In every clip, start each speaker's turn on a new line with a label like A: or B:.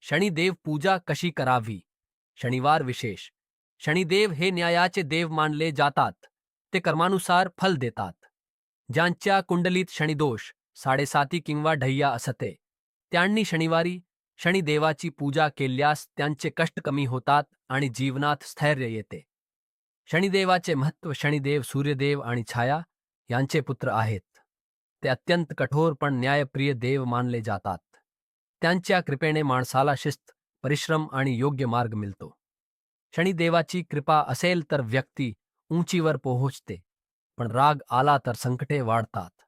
A: शनिदेव पूजा कशी करावी? शनिवार विशेष. शनिदेव हे न्यायाचे देव मानले जातात. ते कर्मानुसार फल देतात. ज्यांच्या कुंडलीत शनिदोष, साडेसाती किंवा ढय्या असते, त्यांनी शनिवारी शनिदेवाची पूजा केल्यास त्यांचे कष्ट कमी होतात आणि जीवनात स्थैर्य येते. शनिदेवाचे महत्त्व. शनिदेव सूर्यदेव आणि छाया यांचे पुत्र आहेत. ते अत्यंत कठोर पण न्यायप्रिय देव मानले जातात. त्यांच्या कृपेने माणसाला शिस्त, परिश्रम आणि योग्य मार्ग मिळतो. शनिदेवाची कृपा असेल तर व्यक्ती उंचीवर पोहोचते, पण राग आला तर संकटे वाढतात.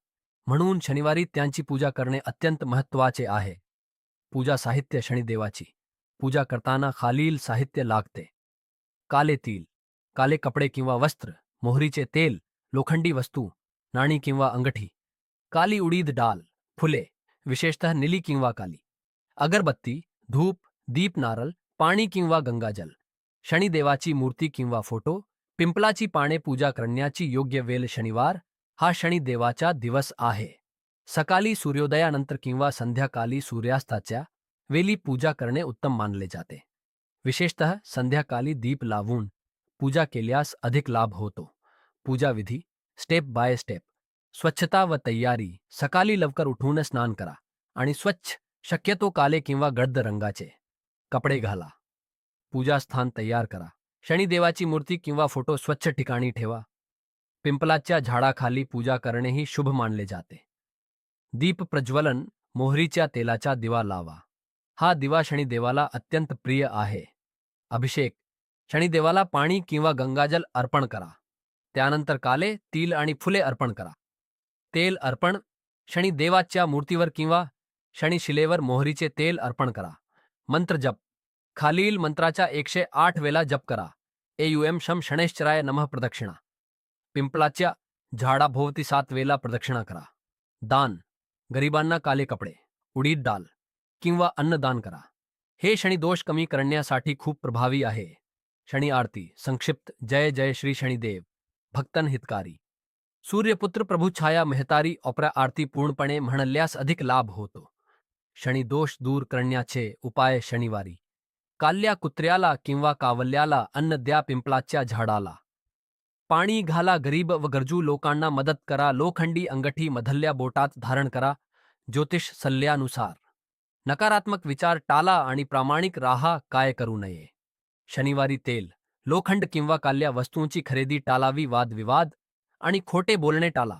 A: म्हणून शनिवारी त्यांची पूजा करणे अत्यंत महत्त्वाचे आहे. पूजा साहित्य. शनिदेवाची पूजा करताना खालील साहित्य लागते. काले तीळ, काले कपडे किंवा वस्त्र, मोहरीचे तेल, लोखंडी वस्तू, नाणी किंवा अंगठी, काली उडीद डाळ, फुले, विशेषतः निळी किंवा काली, अगरबत्ती, धूप, दीप, नारळ, पाणी किंवा गंगाजल, शनिदेवाची मूर्ती किंवा फोटो, पिंपलाची पाने. पूजा करण्याची योग्य वेळ. शनिवार हा शनिदेवाचा दिवस आहे. सकाळी सूर्योदयानंतर किंवा संध्याकाळी सूर्यास्ताच्या वेळी पूजा करणे उत्तम मानले जाते. विशेषतः संध्याकाळी दीप लावून पूजा केल्यास अधिक लाभ होतो. पूजाविधी. Step by step. स्वच्छता व तयारी. सकाळी लवकर उठून स्नान करा आणि स्वच्छ, शक्यतो काले किंवा गडद रंगाचे कपडे घाला. पूजास्थान तयार करा. शनिदेवाची मूर्ती किंवा फोटो स्वच्छ ठिकाणी ठेवा. पिंपलाच्या झाडाखाली पूजा करणेही शुभ मानले जाते. दीप प्रज्वलन. मोहरीच्या तेलाचा दिवा लावा. हा दिवा शनिदेवाला अत्यंत प्रिय आहे. अभिषेक. शनिदेवाला पाणी किंवा गंगाजल अर्पण करा. त्यानंतर काले तीळ आणि फुले अर्पण करा. तेल अर्पण. शनिदेवाच्या मूर्तीवर किंवा शनिशिलेवर मोहरीचे तेल अर्पण करा. मंत्र जप. खालील मंत्राचा 108 वेळा जप करा. एम शम शनैश्चराय नमः प्रदक्षिणा. पिंपलाच्या झाडाभोवती 7 वेळा प्रदक्षिणा करा. दान. गरिबांना काले कपडे, उडीद डाळ किंवा अन्नदान करा. हे शनिदोष कमी करण्यासाठी खूप प्रभावी आहे. शनि आरती. संक्षिप्त. जय जय श्री शनिदेव, भक्तन हितकारी. सूर्यपुत्र प्रभू छाया मेहतारी. ऑपरा आरती पूर्णपणे म्हणल्यास अधिक लाभ होतो. शनिदोष दूर करण्याचे उपाय. शनिवारी काल्या कुत्र्याला किंवा कावल्याला अन्न द्या. पिंपलाच्या झाडाला पाणी घाला. गरीब व गरजू लोकांना मदत करा. लोखंडी अंगठी मधल्या बोटात धारण करा. ज्योतिष सल्ल्यानुसार नकारात्मक विचार टाळा आणि प्रामाणिक राहा. काय करू नये. शनिवारी तेल, लोखंड किंवा काल्या वस्तूंची खरेदी टाळावी. वादविवाद आणि खोटे बोलणे टाळा.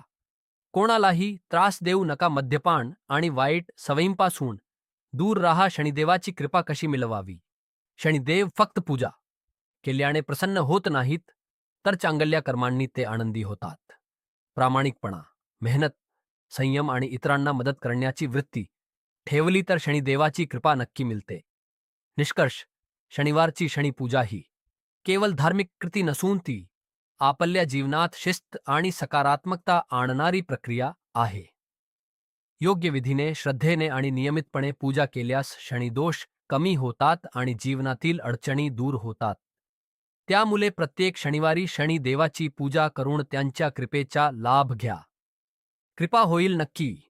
A: कोणालाही त्रास देऊ नका. मद्यपान आणि वाईट सवयींपासून दूर राहा. शनिदेवाची कृपा कशी मिळवावी. शनिदेव फक्त पूजा केल्याने प्रसन्न होत नाहीत, तर चांगल्या कर्मांनी ते आनंदी होतात. प्रामाणिकपणा, मेहनत, संयम आणि इतरांना मदत करण्याची वृत्ती ठेवली तर शनिदेवाची कृपा नक्की मिळते. निष्कर्ष. शनिवारची शनिपूजा ही केवळ धार्मिक कृती नसून ती आपल्या जीवनात शिस्त आणि सकारात्मकता आणणारी प्रक्रिया आहे. योग्य विधीने, श्रद्धेने आणि नियमितपणे पूजा केल्यास शनिदोष कमी होतात आणि जीवनातील अडचणी दूर होतात. त्यामुळे प्रत्येक शनिवारी शनिदेवाची पूजा करून त्यांच्या कृपेचा लाभ घ्या. कृपा होईल नक्की.